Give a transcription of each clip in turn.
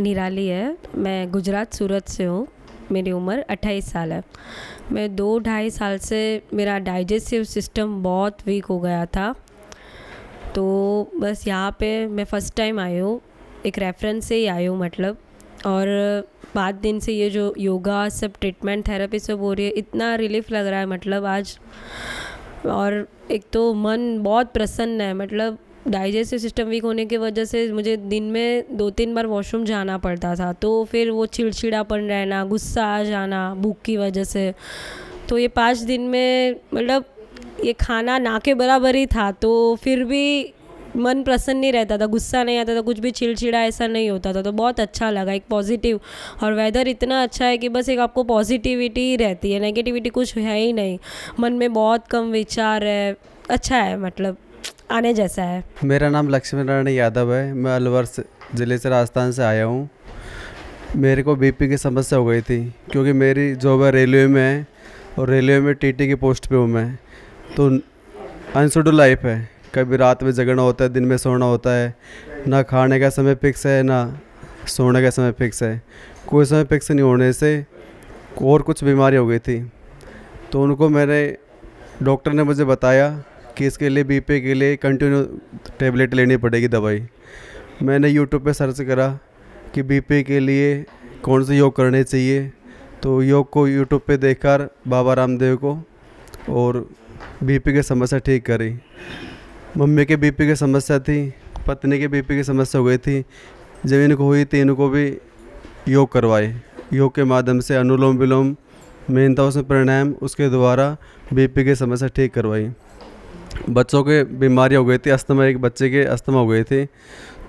निराली है। मैं गुजरात सूरत से हूँ। मेरी उम्र 28 साल है। मैं 2-2.5 साल से मेरा डाइजेस्टिव सिस्टम बहुत वीक हो गया था। तो बस यहाँ पे मैं फ़र्स्ट टाइम आई हूँ, एक रेफरेंस से ही आई हूँ मतलब। और 5 दिन से ये जो योगा सब ट्रीटमेंट थेरेपी सब हो रही है, इतना रिलीफ लग रहा है मतलब आज। और एक तो मन बहुत प्रसन्न है मतलब। डाइजेस्टिव सिस्टम वीक होने की वजह से मुझे दिन में 2-3 बार वॉशरूम जाना पड़ता था, तो फिर वो चिड़चिड़ापन रहना, गुस्सा आ जाना भूख की वजह से। तो ये 5 दिन में मतलब ये खाना ना के बराबर ही था, तो फिर भी मन प्रसन्न नहीं रहता था, गुस्सा नहीं आता था, कुछ भी चिड़चिड़ा ऐसा नहीं होता था। तो बहुत अच्छा लगा, एक पॉजिटिव। और वेदर इतना अच्छा है कि बस एक आपको पॉजिटिविटी ही रहती है, नेगेटिविटी कुछ है ही नहीं। मन में बहुत कम विचार है, अच्छा है मतलब, आने जैसा है। मेरा नाम लक्ष्मी नारायण यादव है। मैं अलवर ज़िले से राजस्थान से आया हूँ। मेरे को बीपी की समस्या हो गई थी क्योंकि मेरी जॉब है रेलवे में है और रेलवे में टीटी की पोस्ट पे हूँ मैं। तो अनशेड्यूल लाइफ है, कभी रात में जगना होता है, दिन में सोना होता है। ना खाने का समय फिक्स है, ना सोने का समय फिक्स है। कोई समय फिक्स नहीं होने से और कुछ बीमारी हो गई थी। तो उनको डॉक्टर ने मुझे बताया कि इसके लिए बीपी के लिए कंटिन्यू टेबलेट लेनी पड़ेगी, दवाई। मैंने यूट्यूब पे सर्च करा कि बीपी के लिए कौन से योग करने चाहिए। तो योग को यूट्यूब पे देखकर बाबा रामदेव को और बीपी की समस्या ठीक करी। मम्मी के बीपी की समस्या थी, पत्नी के बीपी की समस्या हो गई थी। जब इनको हुई थी, इनको भी योग करवाए। योग के माध्यम से अनुलोम विलोम मेन था उसमें प्राणायाम, उसके द्वारा बीपी की समस्या ठीक करवाई। बच्चों के बीमारी हो गई थी, अस्थमा, एक बच्चे के अस्थमा हो गई थी,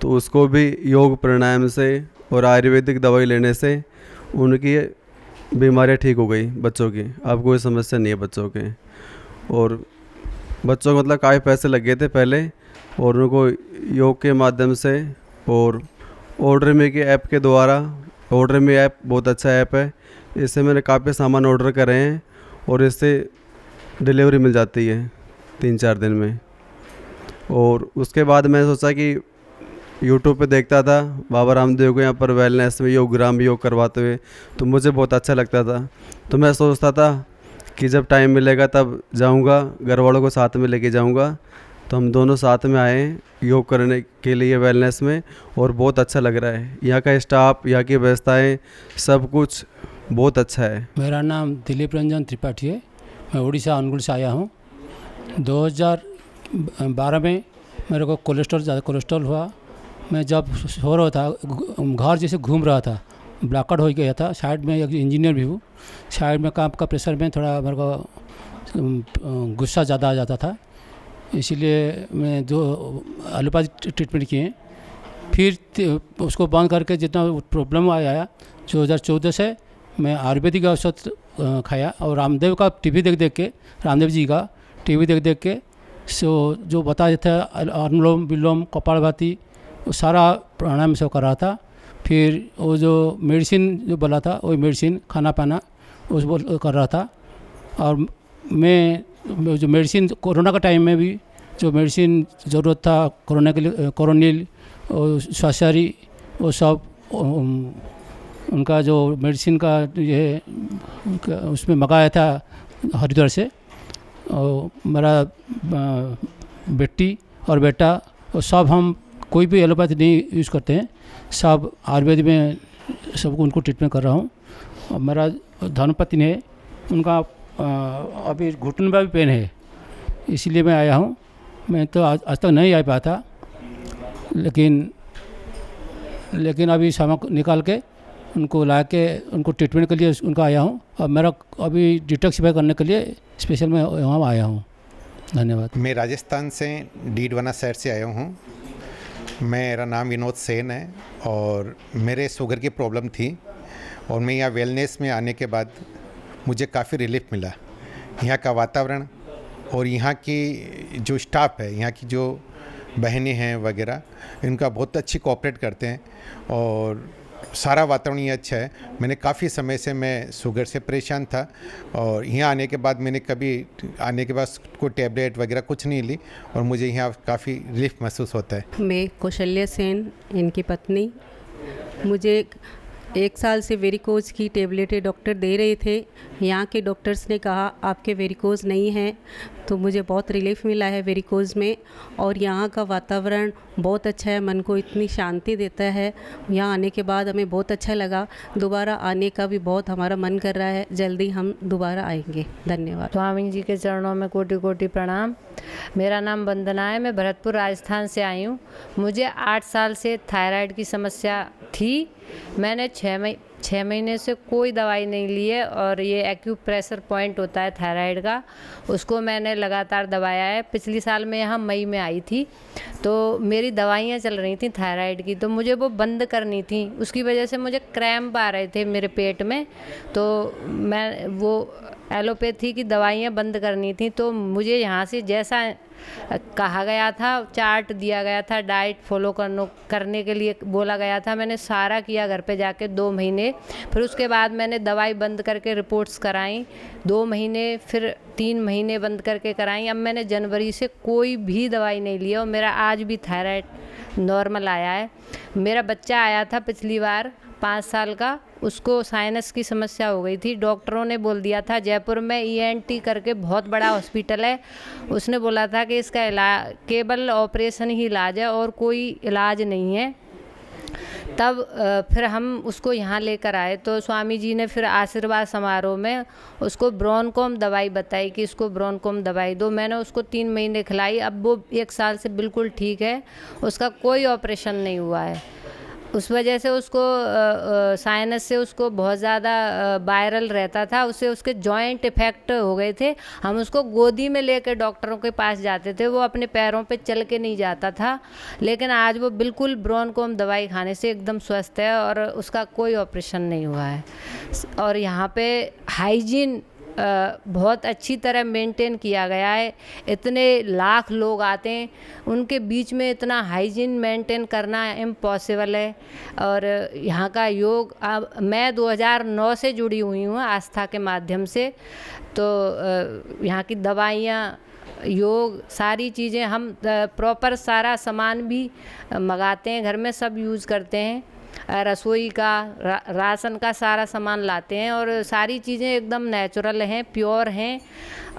तो उसको भी योग प्राणायाम से और आयुर्वेदिक दवाई लेने से उनकी बीमारियां ठीक हो गई बच्चों की। अब कोई समस्या नहीं है बच्चों के। और बच्चों को मतलब काफ़ी पैसे लग गए थे पहले, और उनको योग के माध्यम से और ऑर्डर में के ऐप के द्वारा, ऑर्डर में ऐप बहुत अच्छा ऐप है, इससे मैंने काफ़ी सामान ऑर्डर करे हैं और इससे डिलीवरी मिल जाती है 3-4 दिन में। और उसके बाद मैंने सोचा कि यूट्यूब पे देखता था बाबा रामदेव को यहाँ पर वेलनेस में योग करवाते हुए, तो मुझे बहुत अच्छा लगता था। तो मैं सोचता था कि जब टाइम मिलेगा तब जाऊँगा, घर वालों को साथ में लेके जाऊँगा। तो हम दोनों साथ में आए योग करने के लिए वेलनेस में, और बहुत अच्छा लग रहा है। यहाँ का स्टाफ, यहाँ की व्यवस्थाएँ, सब कुछ बहुत अच्छा है। मेरा नाम दिलीप रंजन त्रिपाठी है। मैं उड़ीसा अनुगुल से आया हूँ। 2012 में मेरे को कोलेस्ट्रॉल हुआ। मैं जब सो रहा था, घर जैसे घूम रहा था, ब्लॉकआउट हो गया था। साइड में एक इंजीनियर भी हूँ, साइड में काम का प्रेशर में थोड़ा मेरे को गुस्सा ज़्यादा आ जाता था। इसीलिए मैं जो एलोपैथी ट्रीटमेंट किए, फिर उसको बंद करके जितना प्रॉब्लम आया 2014 से मैं आयुर्वेदिक औषध खाया। और रामदेव का टीवी देख के, रामदेव जी का टीवी देख के जो बताया था, अनुलोम विलोम कपालभाति, वो सारा प्राणायाम से कर रहा था। फिर वो जो मेडिसिन जो बोला था, वही मेडिसिन खाना पाना उस कर रहा था। और मैं जो मेडिसिन कोरोना का टाइम में भी जो मेडिसिन ज़रूरत था कोरोना के लिए, कोरोनिल और स्वास्थ्यरी, वो सब उनका जो मेडिसिन का ये उसमें मंगाया था हरिद्वार से। और मेरा बेटी और बेटा, और सब हम कोई भी एलोपैथी नहीं यूज़ करते हैं, सब आयुर्वेद में सबको उनको ट्रीटमेंट कर रहा हूँ। और मेरा धर्मपत्नी है, उनका अभी घुटन में भी पेन है, इसीलिए मैं आया हूँ। मैं तो आज तक नहीं आ पाया था, लेकिन अभी समय निकाल के उनको ला के उनको ट्रीटमेंट के लिए उनका आया हूँ। और मेरा अभी डिटॉक्सिफाई करने के लिए स्पेशल मैं वहाँ आया हूँ। धन्यवाद। मैं राजस्थान से डीडवाना शहर से आया हूँ। मेरा नाम विनोद सेन है और मेरे शुगर की प्रॉब्लम थी, और मैं यहाँ वेलनेस में आने के बाद मुझे काफ़ी रिलीफ मिला। यहाँ का वातावरण और यहाँ की जो स्टाफ है, यहाँ की जो बहनें हैं वगैरह, इनका बहुत अच्छी कोऑपरेट करते हैं और सारा वातावरण ये अच्छा है। मैंने काफ़ी समय से मैं शुगर से परेशान था, और यहाँ आने के बाद मैंने कोई टैबलेट वगैरह कुछ नहीं ली, और मुझे यहाँ काफ़ी रिलीफ महसूस होता है। मैं कौशल्य सेन, इनकी पत्नी। मुझे 1 साल से वेरिकोज की टेबलेटें डॉक्टर दे रहे थे। यहाँ के डॉक्टर्स ने कहा आपके वेरिकोज नहीं हैं, तो मुझे बहुत रिलीफ मिला है वेरिकोज में। और यहाँ का वातावरण बहुत अच्छा है, मन को इतनी शांति देता है। यहाँ आने के बाद हमें बहुत अच्छा लगा, दोबारा आने का भी बहुत हमारा मन कर रहा है। जल्दी हम दोबारा आएंगे। धन्यवाद। स्वामी जी के चरणों में कोटि कोटि प्रणाम। मेरा नाम वंदना है, मैं भरतपुर राजस्थान से आई हूँ। मुझे 8 साल से थायराइड की समस्या थी। मैंने 6 महीने से कोई दवाई नहीं ली है, और ये एक्यूप्रेशर पॉइंट होता है थायराइड का, उसको मैंने लगातार दबाया है। पिछली साल मैं यहाँ मई में आई थी, तो मेरी दवाइयाँ चल रही थी थायराइड की, तो मुझे वो बंद करनी थी। उसकी वजह से मुझे क्रैम्प आ रहे थे मेरे पेट में, तो मैं वो एलोपैथी की दवाइयाँ बंद करनी थी। तो मुझे यहाँ से जैसा कहा गया था, चार्ट दिया गया था, डाइट फॉलो करने के लिए बोला गया था, मैंने सारा किया घर पे जाके 2 महीने। फिर उसके बाद मैंने दवाई बंद करके रिपोर्ट्स कराई 2 महीने, फिर 3 महीने बंद करके कराई। अब मैंने जनवरी से कोई भी दवाई नहीं ली, और मेरा आज भी थायराइड नॉर्मल आया है। मेरा बच्चा आया था पिछली बार 5 साल का, उसको साइनस की समस्या हो गई थी। डॉक्टरों ने बोल दिया था, जयपुर में ENT करके बहुत बड़ा हॉस्पिटल है, उसने बोला था कि इसका इलाज केवल ऑपरेशन ही इलाज है और कोई इलाज नहीं है। तब फिर हम उसको यहाँ लेकर आए, तो स्वामी जी ने फिर आशीर्वाद समारोह में उसको ब्रोनकोम दवाई बताई कि इसको ब्रोनकोम दवाई दो। मैंने उसको 3 महीने खिलाई, अब वो 1 साल से बिल्कुल ठीक है, उसका कोई ऑपरेशन नहीं हुआ है। उस वजह से उसको साइनस से उसको बहुत ज़्यादा वायरल रहता था, उससे उसके जॉइंट इफेक्ट हो गए थे। हम उसको गोदी में लेकर डॉक्टरों के पास जाते थे, वो अपने पैरों पे चल के नहीं जाता था। लेकिन आज वो बिल्कुल ब्रोनकोम दवाई खाने से एकदम स्वस्थ है, और उसका कोई ऑपरेशन नहीं हुआ है। और यहाँ पे हाइजीन बहुत अच्छी तरह मेंटेन किया गया है। इतने लाख लोग आते हैं, उनके बीच में इतना हाइजीन मेंटेन करना इम्पॉसिबल है। और यहाँ का योग, अब मैं 2009 से जुड़ी हुई हूँ आस्था के माध्यम से, तो यहाँ की दवाइयाँ, योग, सारी चीज़ें हम प्रॉपर सारा सामान भी मंगाते हैं, घर में सब यूज़ करते हैं। रसोई का, राशन का सारा सामान लाते हैं, और सारी चीज़ें एकदम नेचुरल हैं, प्योर हैं,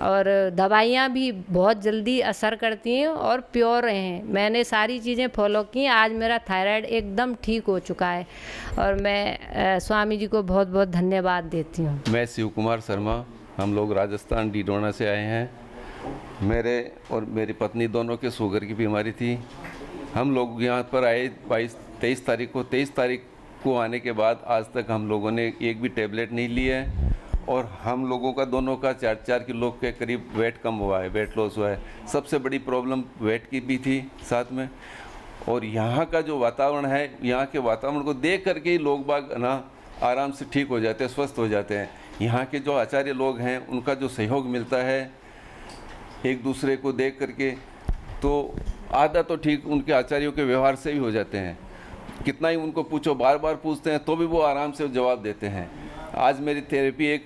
और दवाइयाँ भी बहुत जल्दी असर करती हैं और प्योर हैं। मैंने सारी चीज़ें फॉलो की, आज मेरा थायराइड एकदम ठीक हो चुका है, और मैं स्वामी जी को बहुत बहुत धन्यवाद देती हूँ। मैं शिव कुमार शर्मा, हम लोग राजस्थान डीडोना से आए हैं। मेरे और मेरी पत्नी दोनों के शुगर की बीमारी थी। हम लोग यहाँ पर आए 23 तारीख को आने के बाद आज तक हम लोगों ने एक भी टेबलेट नहीं ली है, और हम लोगों का दोनों का 4 किलो के करीब वेट कम हुआ है, वेट लॉस हुआ है। सबसे बड़ी प्रॉब्लम वेट की भी थी साथ में। और यहाँ का जो वातावरण है, यहाँ के वातावरण को देख करके ही लोग बाग ना आराम से ठीक हो जाते हैं, स्वस्थ हो जाते हैं। यहाँ के जो आचार्य लोग हैं, उनका जो सहयोग मिलता है एक दूसरे को देख करके, तो आधा तो ठीक उनके आचार्यों के व्यवहार से ही हो जाते हैं। कितना ही उनको पूछो, बार बार पूछते हैं तो भी वो आराम से जवाब देते हैं। आज मेरी थेरेपी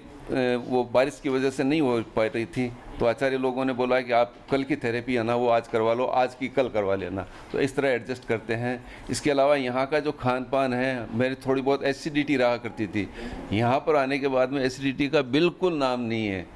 वो बारिश की वजह से नहीं हो पा रही थी, तो आचार्य लोगों ने बोला कि आप कल की थेरेपी है ना, वो आज करवा लो, आज की कल करवा लेना। तो इस तरह एडजस्ट करते हैं। इसके अलावा यहाँ का जो खान पान है, मेरी थोड़ी बहुत एसिडिटी रहा करती थी, यहाँ पर आने के बाद में एसिडिटी का बिल्कुल नाम नहीं है,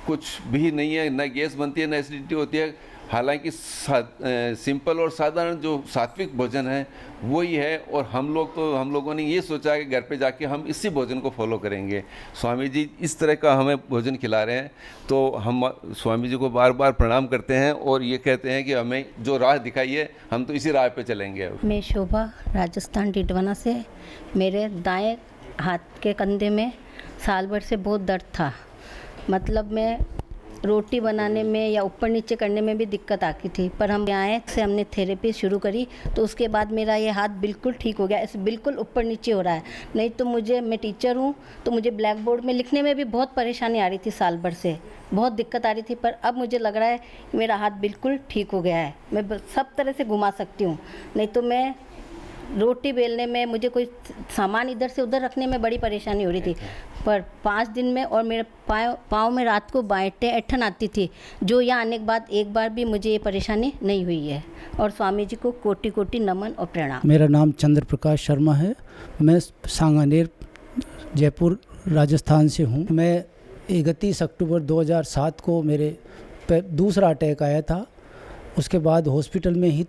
कुछ भी नहीं है, ना गैस बनती है ना एसिडिटी होती है। हालांकि सिंपल और साधारण जो सात्विक भोजन है वही है, और हम लोगों ने ये सोचा कि घर पे जाके हम इसी भोजन को फॉलो करेंगे। स्वामी जी इस तरह का हमें भोजन खिला रहे हैं, तो हम स्वामी जी को बार बार प्रणाम करते हैं और ये कहते हैं कि हमें जो राह दिखाई है हम तो इसी राह पे चलेंगे। मैं शोभा, राजस्थान डिडवाना से। मेरे दाएं हाथ के कंधे में साल भर से बहुत दर्द था, मतलब मैं रोटी बनाने में या ऊपर नीचे करने में भी दिक्कत आती थी। पर हम यहाँ आए से हमने थेरेपी शुरू करी, तो उसके बाद मेरा ये हाथ बिल्कुल ठीक हो गया, ऐसे बिल्कुल ऊपर नीचे हो रहा है। नहीं तो मैं टीचर हूँ, तो मुझे ब्लैक बोर्ड में लिखने में भी बहुत परेशानी आ रही थी, साल भर से बहुत दिक्कत आ रही थी। पर अब मुझे लग रहा है मेरा हाथ बिल्कुल ठीक हो गया है, मैं सब तरह से घुमा सकती हूँ। नहीं तो मैं रोटी बेलने में, मुझे कोई सामान इधर से उधर रखने में बड़ी परेशानी हो रही थी। पर 5 दिन में, और मेरे पाँव में रात को बांटे ऐठन आती थी, जो यहाँ आने के बाद एक बार भी मुझे ये परेशानी नहीं हुई है। और स्वामी जी को कोटि कोटि नमन और प्रणाम। मेरा नाम चंद्र प्रकाश शर्मा है। मैं सांगानेर जयपुर राजस्थान से हूँ। मैं 31 अक्टूबर 2007 को मेरे दूसरा अटैक आया था। उसके बाद हॉस्पिटल में ही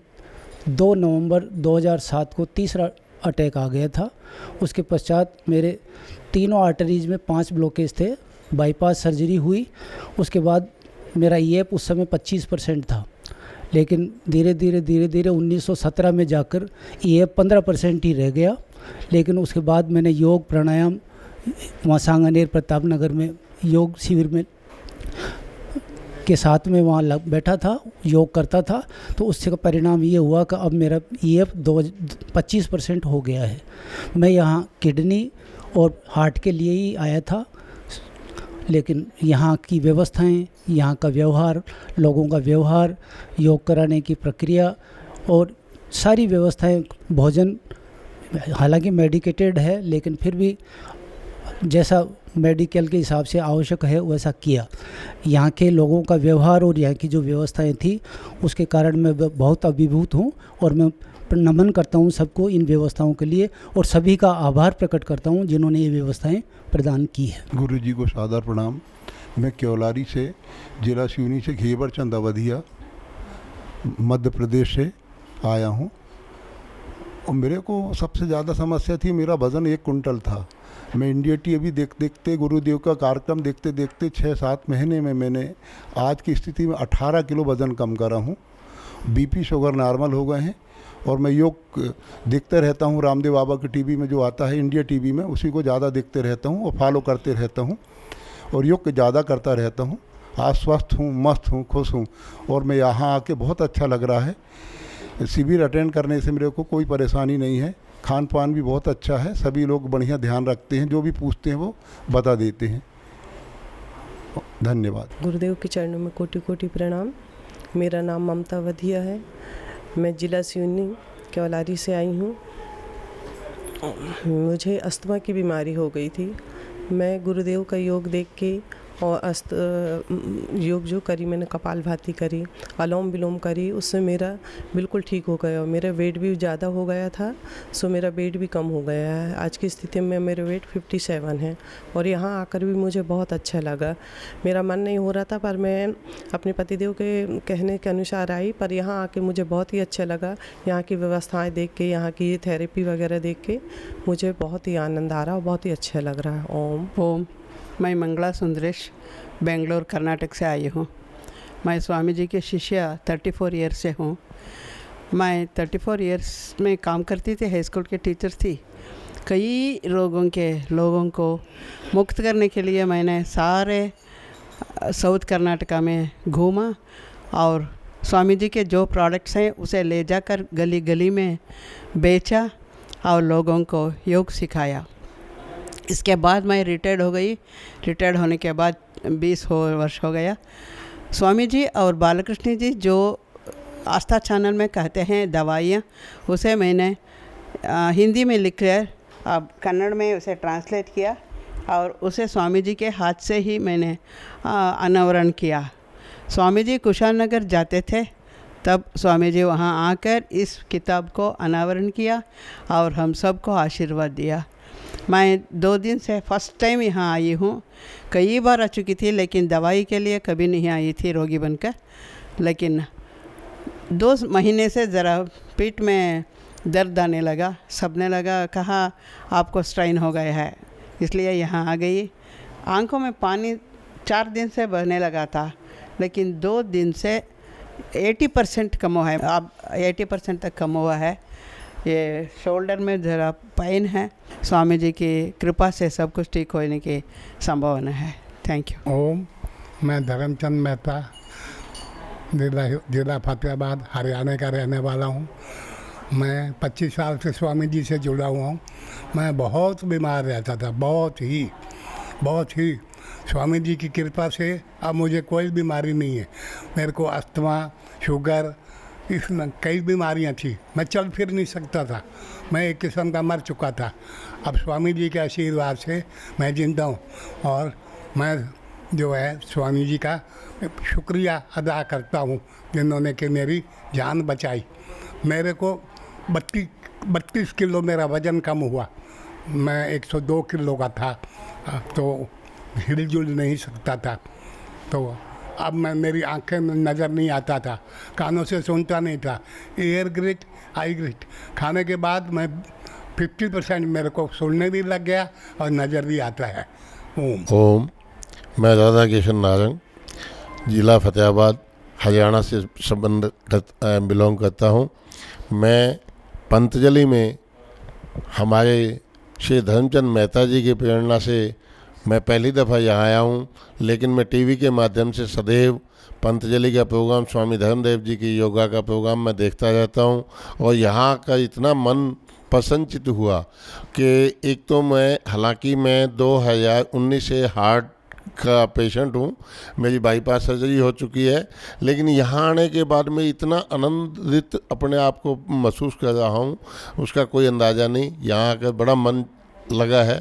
2 नवंबर 2007 को तीसरा अटैक आ गया था। उसके पश्चात मेरे तीनों आर्टरीज में 5 ब्लॉकेज थे। बाईपास सर्जरी हुई। उसके बाद मेरा ईएफ उस समय 25% था, लेकिन धीरे धीरे 1917 में जाकर ईएफ 15% ही रह गया। लेकिन उसके बाद मैंने योग प्राणायाम वहाँ सांगानेर प्रताप नगर में योग शिविर में के साथ में वहाँ बैठा था, योग करता था। तो उससे का परिणाम ये हुआ कि अब मेरा ईएफ 25% हो गया है। मैं यहाँ किडनी और हार्ट के लिए ही आया था, लेकिन यहाँ की व्यवस्थाएं, यहाँ का व्यवहार, लोगों का व्यवहार, योग कराने की प्रक्रिया और सारी व्यवस्थाएं, भोजन हालांकि मेडिकेटेड है, लेकिन फिर भी जैसा मेडिकल के हिसाब से आवश्यक है वैसा किया। यहाँ के लोगों का व्यवहार और यहाँ की जो व्यवस्थाएं थी, उसके कारण मैं बहुत अभिभूत हूँ और मैं नमन करता हूँ सबको इन व्यवस्थाओं के लिए, और सभी का आभार प्रकट करता हूँ जिन्होंने ये व्यवस्थाएं प्रदान की है। गुरु जी को सादर प्रणाम। मैं केवलारी से, जिला सिवनी से घेवर चंद अवधिया मध्य प्रदेश से आया हूँ। और मेरे को सबसे ज़्यादा समस्या थी, मेरा वज़न 1 कुंटल था। मैं इंडिया टीवी देखते गुरुदेव का कार्यक्रम देखते 6-7 महीने में मैंने आज की स्थिति में 18 किलो वज़न कम करा हूँ। बीपी शुगर नॉर्मल हो गए हैं। और मैं योग देखते रहता हूँ, रामदेव बाबा के टीवी में जो आता है इंडिया टीवी में, उसी को ज़्यादा देखते रहता हूँ और फॉलो करते रहता हूँ और योग ज़्यादा करता रहता हूँ। आज स्वस्थ हूँ, मस्त हूँ, खुश हूँ और मैं यहाँ आके बहुत अच्छा लग रहा है। शिविर अटेंड करने से मेरे को कोई परेशानी नहीं है। खान पान भी बहुत अच्छा है, सभी लोग बढ़िया ध्यान रखते हैं, जो भी पूछते हैं वो बता देते हैं। धन्यवाद। गुरुदेव के चरणों में कोटि कोटि प्रणाम। मेरा नाम ममता वधिया है। मैं जिला सिवनी केवलारी से आई हूँ। मुझे अस्थमा की बीमारी हो गई थी। मैं गुरुदेव का योग देख के और योग जो करी मैंने, कपालभाति करी, अनुलोम विलोम करी, उससे मेरा बिल्कुल ठीक हो गया। और मेरा वेट भी ज़्यादा हो गया था, सो मेरा वेट भी कम हो गया है। आज की स्थिति में मेरा वेट 57 है और यहाँ आकर भी मुझे बहुत अच्छा लगा। मेरा मन नहीं हो रहा था, पर मैं अपने पतिदेव के कहने के अनुसार आई, पर यहाँ आके मुझे बहुत ही अच्छा लगा। यहाँ की व्यवस्थाएँ देख के, यहाँ की थेरेपी वगैरह देख के मुझे बहुत ही आनंद आ रहा और बहुत ही अच्छा लग रहा है। ओम। मैं मंगला सुंदरेश बेंगलोर कर्नाटक से आई हूँ। मैं स्वामी जी के शिष्य 34 ईयर्स से हूँ। मैं 34 ईयर्स में काम करती थी, हाई स्कूल के टीचर थी। कई लोगों को मुक्त करने के लिए मैंने सारे साउथ कर्नाटका में घूमा और स्वामी जी के जो प्रोडक्ट्स हैं उसे ले जाकर गली गली में बेचा और लोगों को योग सिखाया। इसके बाद मैं रिटायर्ड हो गई। रिटायर्ड होने के बाद 20 वर्ष हो गया। स्वामी जी और बालकृष्ण जी जो आस्था चैनल में कहते हैं दवाइयाँ, उसे मैंने हिंदी में लिख कर अब कन्नड़ में उसे ट्रांसलेट किया और उसे स्वामी जी के हाथ से ही मैंने अनावरण किया। स्वामी जी कुशाल नगर जाते थे, तब स्वामी जी वहाँ आकर इस किताब को अनावरण किया और हम सबको आशीर्वाद दिया। मैं 2 दिन से फर्स्ट टाइम यहाँ आई हूँ। कई बार आ चुकी थी, लेकिन दवाई के लिए कभी नहीं आई थी रोगी बनकर। लेकिन 2 महीने से ज़रा पेट में दर्द आने लगा। सबने कहा आपको स्ट्रेन हो गया है, इसलिए यहाँ आ गई। आंखों में पानी 4 दिन से बहने लगा था, लेकिन 2 दिन से 80% कम हुआ है। अब 80% तक कम हुआ है। ये शोल्डर में ज़रा पेन है। स्वामी जी की कृपा से सब कुछ ठीक होने की संभावना है। Thank you. ओम। मैं धर्मचंद मेहता, जिला फतेहाबाद हरियाणा का रहने वाला हूँ। मैं 25 साल से स्वामी जी से जुड़ा हुआ हूँ। मैं बहुत बीमार रहता था, बहुत ही। स्वामी जी की कृपा से अब मुझे कोई बीमारी नहीं है। मेरे को अस्थमा, शुगर, इसमें कई बीमारियां थी, मैं चल फिर नहीं सकता था, मैं एक किस्म का मर चुका था। अब स्वामी जी के आशीर्वाद से मैं जिंदा हूँ और मैं जो है स्वामी जी का शुक्रिया अदा करता हूँ जिन्होंने कि मेरी जान बचाई। मेरे को 32 किलो मेरा वज़न कम हुआ, मैं 102 किलो का था, तो हिलजुल नहीं सकता था। तो अब मेरी आंखें में नज़र नहीं आता था, कानों से सुनता नहीं था। एयर ग्रिट आई ग्रिट खाने के बाद मैं 50% मेरे को सुनने भी लग गया और नज़र भी आता है। ओम। मैं राधा किशन नारंग, ज़िला फतेहाबाद, हरियाणा से बिलोंग करता हूँ। मैं पंतजलि में हमारे श्री धर्मचंद मेहता जी की प्रेरणा से मैं पहली दफ़ा यहाँ आया हूँ, लेकिन मैं टीवी के माध्यम से सदैव पंतजलि का प्रोग्राम, स्वामी धर्मदेव जी की योगा का प्रोग्राम मैं देखता रहता हूँ और यहाँ का इतना मन प्रसन्नचित्त हुआ कि एक तो हालांकि मैं 2019 से हार्ट का पेशेंट हूँ, मेरी बाईपास सर्जरी हो चुकी है, लेकिन यहाँ आने के बाद मैं इतना आनंदित अपने आप को महसूस कर रहा हूँ, उसका कोई अंदाज़ा नहीं। यहाँ आकर बड़ा मन लगा है।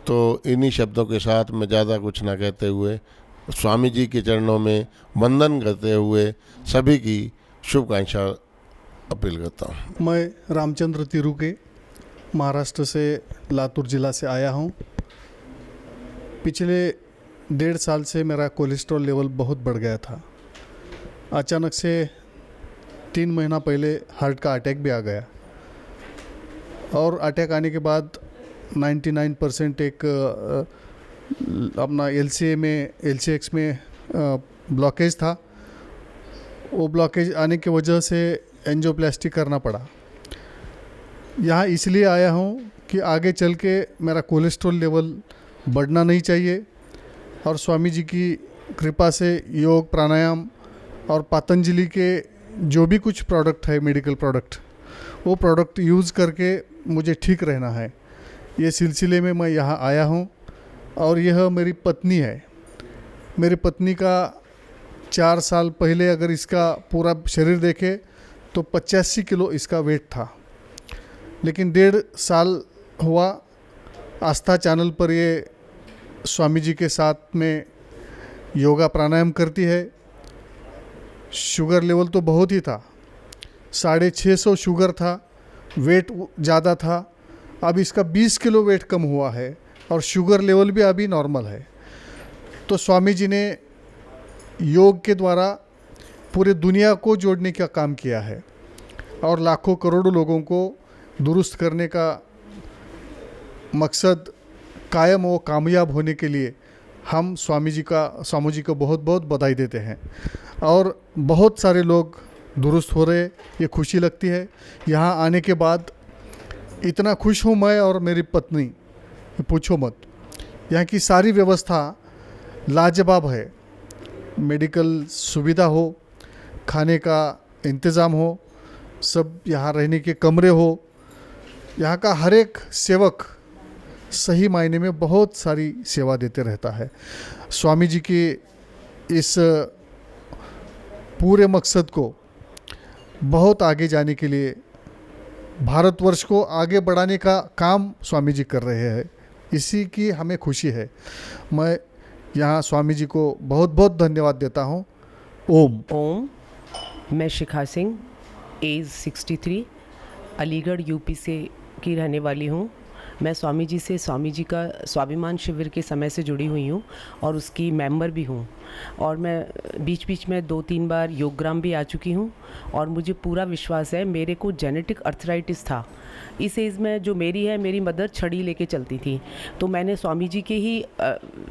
तो इन्हीं शब्दों के साथ मैं ज़्यादा कुछ ना कहते हुए स्वामी जी के चरणों में वंदन करते हुए सभी की शुभकांक्षा अपील करता हूँ। मैं रामचंद्र तिरुके, महाराष्ट्र से लातूर ज़िला से आया हूँ। पिछले 1.5 साल से मेरा कोलेस्ट्रॉल लेवल बहुत बढ़ गया था। अचानक से 3 महीना पहले हार्ट का अटैक भी आ गया और अटैक आने के बाद 99% एक अपना LCX में ब्लॉकेज था। वो ब्लॉकेज आने की वजह से एंजियोप्लास्टी करना पड़ा। यहाँ इसलिए आया हूँ कि आगे चल के मेरा कोलेस्ट्रॉल लेवल बढ़ना नहीं चाहिए और स्वामी जी की कृपा से योग, प्राणायाम और पतंजलि के जो भी कुछ प्रोडक्ट है, मेडिकल प्रोडक्ट, वो प्रोडक्ट यूज़ करके मुझे ठीक रहना है। ये सिलसिले में मैं यहाँ आया हूँ और यह मेरी पत्नी है। मेरी पत्नी का 4 साल पहले अगर इसका पूरा शरीर देखे तो 85 किलो इसका वेट था, लेकिन 1.5 साल हुआ आस्था चैनल पर ये स्वामी जी के साथ में योगा प्राणायाम करती है। शुगर लेवल तो बहुत ही था, 650 शुगर था, वेट ज़्यादा था। अब इसका 20 किलो वेट कम हुआ है और शुगर लेवल भी अभी नॉर्मल है। तो स्वामी जी ने योग के द्वारा पूरे दुनिया को जोड़ने का काम किया है और लाखों करोड़ों लोगों को दुरुस्त करने का मकसद कायम व कामयाब होने के लिए हम स्वामी जी को बहुत बहुत बधाई देते हैं। और बहुत सारे लोग दुरुस्त हो रहे, ये खुशी लगती है। यहाँ आने के बाद इतना खुश हूँ मैं और मेरी पत्नी, पूछो मत। यहाँ की सारी व्यवस्था लाजवाब है। मेडिकल सुविधा हो, खाने का इंतज़ाम हो, सब यहाँ रहने के कमरे हो, यहाँ का हर एक सेवक सही मायने में बहुत सारी सेवा देते रहता है। स्वामी जी के इस पूरे मकसद को बहुत आगे जाने के लिए, भारतवर्ष को आगे बढ़ाने का काम स्वामी जी कर रहे हैं, इसी की हमें खुशी है। मैं यहाँ स्वामी जी को बहुत बहुत धन्यवाद देता हूँ। ओम। मैं शिखा सिंह, एज 63, अलीगढ़ यूपी से की रहने वाली हूँ। मैं स्वामी जी का स्वाभिमान शिविर के समय से जुड़ी हुई हूँ और उसकी मेंबर भी हूँ। और मैं बीच बीच में 2-3 बार योगग्राम भी आ चुकी हूँ और मुझे पूरा विश्वास है। मेरे को जेनेटिक अर्थराइटिस था। इस एज में जो मेरी मदर छड़ी लेके चलती थी, तो मैंने स्वामी जी के ही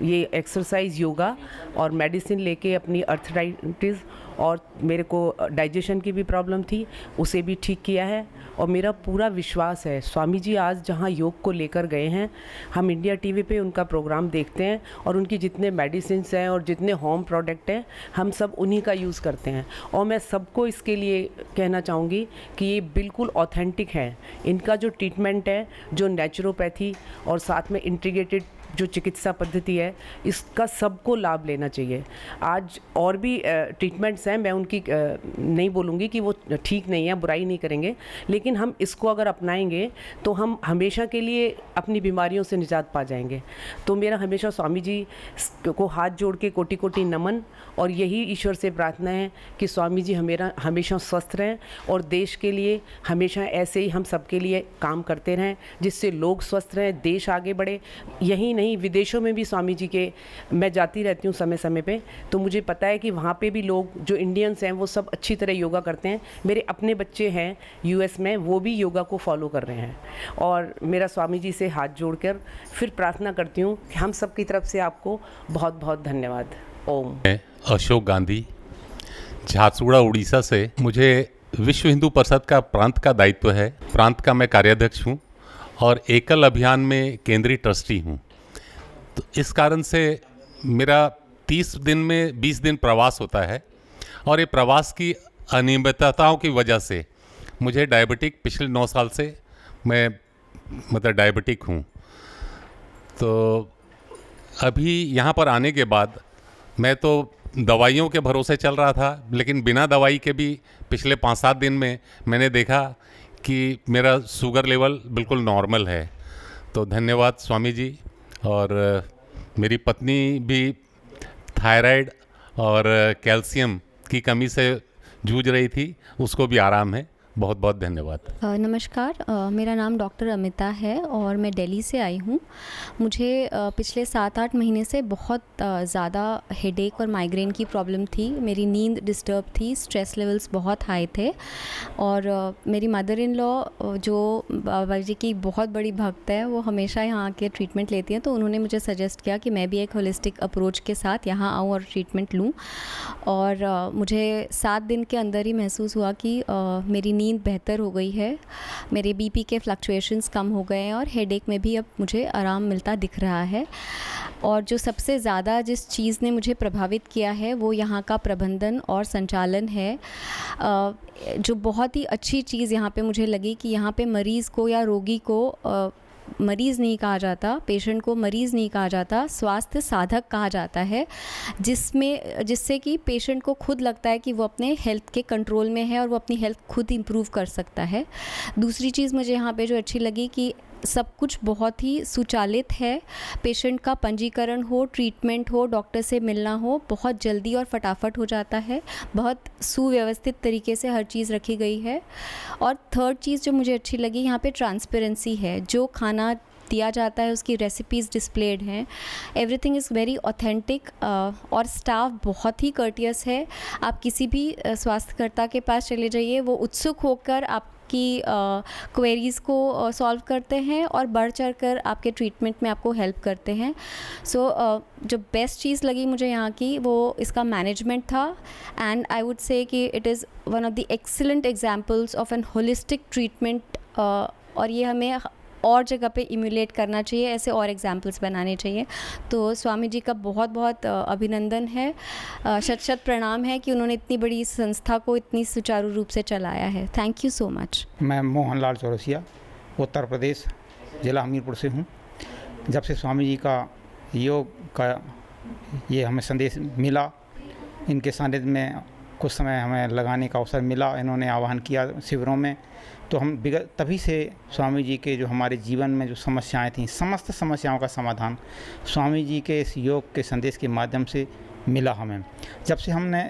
ये एक्सरसाइज, योगा और मेडिसिन लेके अपनी अर्थराइटिस और मेरे को डाइजेशन की भी प्रॉब्लम थी, उसे भी ठीक किया है। और मेरा पूरा विश्वास है स्वामी जी आज जहाँ योग को लेकर गए हैं, हम इंडिया टीवी पे उनका प्रोग्राम देखते हैं और उनकी जितने मेडिसिन्स हैं और जितने होम प्रोडक्ट हैं, हम सब उन्हीं का यूज़ करते हैं। और मैं सबको इसके लिए कहना चाहूँगी कि ये बिल्कुल ऑथेंटिक है। इनका जो ट्रीटमेंट है, जो नेचुरोपैथी और साथ में इंटीग्रेटेड जो चिकित्सा पद्धति है इसका सबको लाभ लेना चाहिए। आज और भी ट्रीटमेंट्स हैं, मैं उनकी नहीं बोलूँगी कि वो ठीक नहीं है, बुराई नहीं करेंगे, लेकिन हम इसको अगर अपनाएंगे तो हम हमेशा के लिए अपनी बीमारियों से निजात पा जाएंगे। तो मेरा हमेशा स्वामी जी को हाथ जोड़ के कोटि कोटि नमन, और यही ईश्वर से प्रार्थना है कि स्वामी जी हमेशा स्वस्थ रहें और देश के लिए हमेशा ऐसे ही हम सबके लिए काम करते रहें, जिससे लोग स्वस्थ रहें, देश आगे बढ़े। यही नहीं, विदेशों में भी स्वामी जी के मैं जाती रहती हूँ समय समय पे, तो मुझे पता है कि वहाँ पे भी लोग जो इंडियंस हैं वो सब अच्छी तरह योगा करते हैं। मेरे अपने बच्चे हैं यूएस में, वो भी योगा को फॉलो कर रहे हैं। और मेरा स्वामी जी से हाथ जोड़कर फिर प्रार्थना करती हूँ कि हम सब की तरफ से आपको बहुत बहुत धन्यवाद। ओम। अशोक गांधी, झारसुगुड़ा, उड़ीसा से। मुझे विश्व हिंदू परिषद का प्रांत का दायित्व है। प्रांत का मैं कार्याध्यक्ष हूँ और एकल अभियान में केंद्रीय ट्रस्टी हूँ। तो इस कारण से मेरा 30 दिन में 20 दिन प्रवास होता है, और ये प्रवास की अनियमितताओं की वजह से मुझे डायबिटिक, पिछले 9 साल से मैं डायबिटिक हूँ। तो अभी यहाँ पर आने के बाद मैं तो दवाइयों के भरोसे चल रहा था, लेकिन बिना दवाई के भी पिछले 5-7 दिन में मैंने देखा कि मेरा शुगर लेवल बिल्कुल नॉर्मल है। तो धन्यवाद स्वामी जी। और मेरी पत्नी भी थायराइड और कैल्शियम की कमी से जूझ रही थी, उसको भी आराम है। बहुत बहुत धन्यवाद। नमस्कार, मेरा नाम डॉक्टर अमिता है और मैं दिल्ली से आई हूँ। मुझे पिछले 7-8 महीने से बहुत ज़्यादा हेडेक और माइग्रेन की प्रॉब्लम थी। मेरी नींद डिस्टर्ब थी, स्ट्रेस लेवल्स बहुत हाई थे। और मेरी मदर इन लॉ जो बाबा जी की बहुत बड़ी भक्त है, वो हमेशा यहाँ के ट्रीटमेंट लेती हैं। तो उन्होंने मुझे सजेस्ट किया कि मैं भी एक होलिस्टिक अप्रोच के साथ यहाँ आऊँ और ट्रीटमेंट लूँ। और मुझे 7 दिन के अंदर ही महसूस हुआ कि मेरी नींद बेहतर हो गई है, मेरे बीपी के फ्लक्चुएशंस कम हो गए हैं और हेडेक में भी अब मुझे आराम मिलता दिख रहा है। और जो सबसे ज़्यादा जिस चीज़ ने मुझे प्रभावित किया है वो यहाँ का प्रबंधन और संचालन है। जो बहुत ही अच्छी चीज़ यहाँ पे मुझे लगी कि यहाँ पे मरीज़ को या रोगी को मरीज़ नहीं कहा जाता, पेशेंट को मरीज़ नहीं कहा जाता, स्वास्थ्य साधक कहा जाता है, जिससे कि पेशेंट को खुद लगता है कि वो अपने हेल्थ के कंट्रोल में है और वो अपनी हेल्थ खुद इम्प्रूव कर सकता है। दूसरी चीज़ मुझे यहाँ पे जो अच्छी लगी कि सब कुछ बहुत ही सुचालित है। पेशेंट का पंजीकरण हो, ट्रीटमेंट हो, डॉक्टर से मिलना हो, बहुत जल्दी और फटाफट हो जाता है। बहुत सुव्यवस्थित तरीके से हर चीज़ रखी गई है। और थर्ड चीज़ जो मुझे अच्छी लगी, यहाँ पे ट्रांसपेरेंसी है। जो खाना दिया जाता है उसकी रेसिपीज़ डिस्प्लेड हैं। एवरीथिंग इज़ वेरी ऑथेंटिक और स्टाफ बहुत ही कर्टियस है। आप किसी भी स्वास्थ्यकर्ता के पास चले जाइए, वो उत्सुक होकर आपकी क्वेरीज़ को सॉल्व करते हैं और बढ़ चढ़ कर आपके ट्रीटमेंट में आपको हेल्प करते हैं। सो जो बेस्ट चीज़ लगी मुझे यहाँ की वो इसका मैनेजमेंट था। एंड आई वुड से कि it is one of the excellent examples of an holistic treatment. और ये हमें और जगह पे इम्यूलेट करना चाहिए, ऐसे और एग्जाम्पल्स बनाने चाहिए। तो स्वामी जी का बहुत बहुत अभिनंदन है, शत शत प्रणाम है कि उन्होंने इतनी बड़ी संस्था को इतनी सुचारू रूप से चलाया है। Thank you so much. मैं मोहनलाल चौरसिया, उत्तर प्रदेश, ज़िला हमीरपुर से हूँ। जब से स्वामी जी का योग का ये हमें संदेश मिला, इनके सानिध्य में कुछ समय हमें लगाने का अवसर मिला, इन्होंने आह्वान किया शिविरों में, तो हम तभी से स्वामी जी के जो हमारे जीवन में जो समस्याएं थीं, समस्त समस्याओं का समाधान स्वामी जी के इस योग के संदेश के माध्यम से मिला हमें। जब से हमने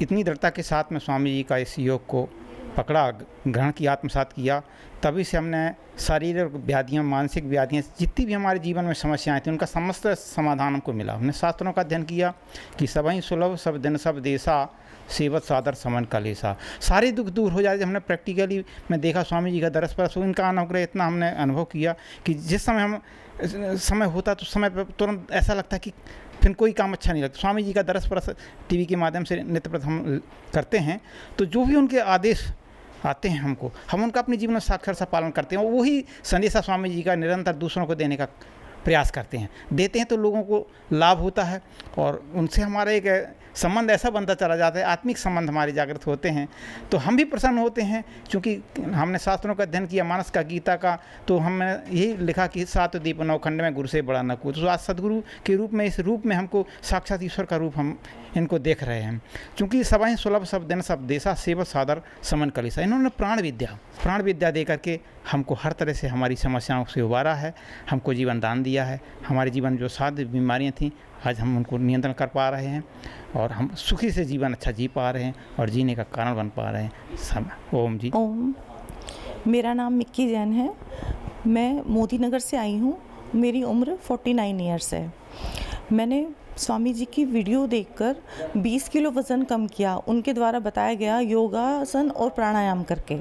इतनी दृढ़ता के साथ में स्वामी जी का इस योग को पकड़ा, ग्रहण किया, आत्मसात किया, तभी से हमने शारीरिक व्याधियाँ, मानसिक व्याधियाँ, जितनी भी हमारे जीवन में समस्याएं थीं, उनका समस्त समाधान हमको मिला। हमने शास्त्रों का अध्ययन किया कि सबहीं सुलभ सब दिन सब देशा, सेवत सादर समन कलेसा, सारे दुख दूर हो जाते। हमने प्रैक्टिकली मैं देखा स्वामी जी का दरस परस, इनका अनुग्रह इतना हमने अनुभव किया कि जिस समय हम समय होता तो समय पर तुरंत ऐसा लगता है कि फिर कोई काम अच्छा नहीं लगता। स्वामी जी का दरस परस टीवी के माध्यम से नित्य प्रति हम करते हैं, तो जो भी उनके आदेश आते हैं हम उनका अपने जीवन में साक्षर सा पालन करते हैं। वही संदेशा स्वामी जी का निरंतर दूसरों को देने का प्रयास करते हैं, देते हैं तो लोगों को लाभ होता है और उनसे हमारा एक संबंध ऐसा बनता चला जाता है, आत्मिक संबंध हमारे जागृत होते हैं, तो हम भी प्रसन्न होते हैं। क्योंकि हमने शास्त्रों का अध्ययन किया, मानस का, गीता का, तो हमने यही लिखा कि सात दीप नवखंड में गुरु से बड़ा न कोई। तो आज सदगुरु के रूप में, इस रूप में हमको साक्षात ईश्वर का रूप हम इनको देख रहे हैं। क्योंकि सबाई सुलभ सब दिन सब देशा सेवा सादर समन कलिसा, इन्होंने प्राण विद्या दे करके हमको हर तरह से हमारी समस्याओं से उबारा है, हमको जीवन दान दिया है। हमारे जीवन जो साध बीमारियाँ थीं, आज हम उनको नियंत्रण कर पा रहे हैं और हम सुखी से जीवन अच्छा जी पा रहे हैं और जीने का कारण बन पा रहे हैं सब। ओम जी। ओम। मेरा नाम मिक्की जैन है, मैं मोदी नगर से आई हूँ। मेरी उम्र 49 ईयर्स है। मैंने स्वामी जी की वीडियो देखकर 20 किलो वज़न कम किया, उनके द्वारा बताया गया योगासन और प्राणायाम करके।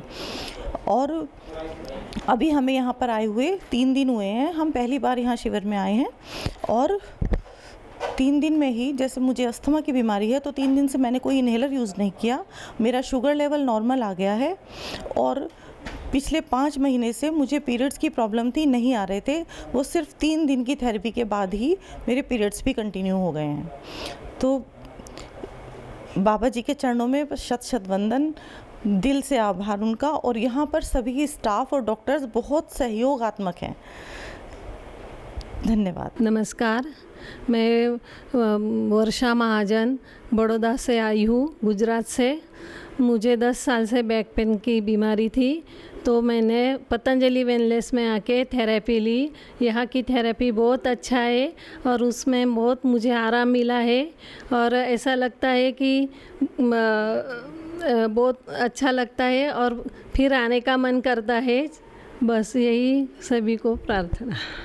और अभी हमें यहाँ पर आए हुए 3 दिन हुए हैं, हम पहली बार यहाँ शिविर में आए हैं और 3 दिन में ही, जैसे मुझे अस्थमा की बीमारी है तो 3 दिन से मैंने कोई इन्हेलर यूज़ नहीं किया, मेरा शुगर लेवल नॉर्मल आ गया है। और पिछले 5 महीने से मुझे पीरियड्स की प्रॉब्लम थी, नहीं आ रहे थे, वो सिर्फ 3 दिन की थेरेपी के बाद ही मेरे पीरियड्स भी कंटिन्यू हो गए हैं। तो बाबा जी के चरणों में शत शत वंदन, दिल से आभार उनका। और यहाँ पर सभी स्टाफ और डॉक्टर्स बहुत सहयोगात्मक हैं। धन्यवाद। नमस्कार, मैं वर्षा महाजन बड़ौदा से आई हूँ, गुजरात से। मुझे 10 साल से बैक पेन की बीमारी थी, तो मैंने पतंजलि वेलनेस में आके थेरेपी ली। यहाँ की थेरेपी बहुत अच्छा है और उसमें बहुत मुझे आराम मिला है और ऐसा लगता है कि बहुत अच्छा लगता है और फिर आने का मन करता है। बस यही सभी को प्रार्थना।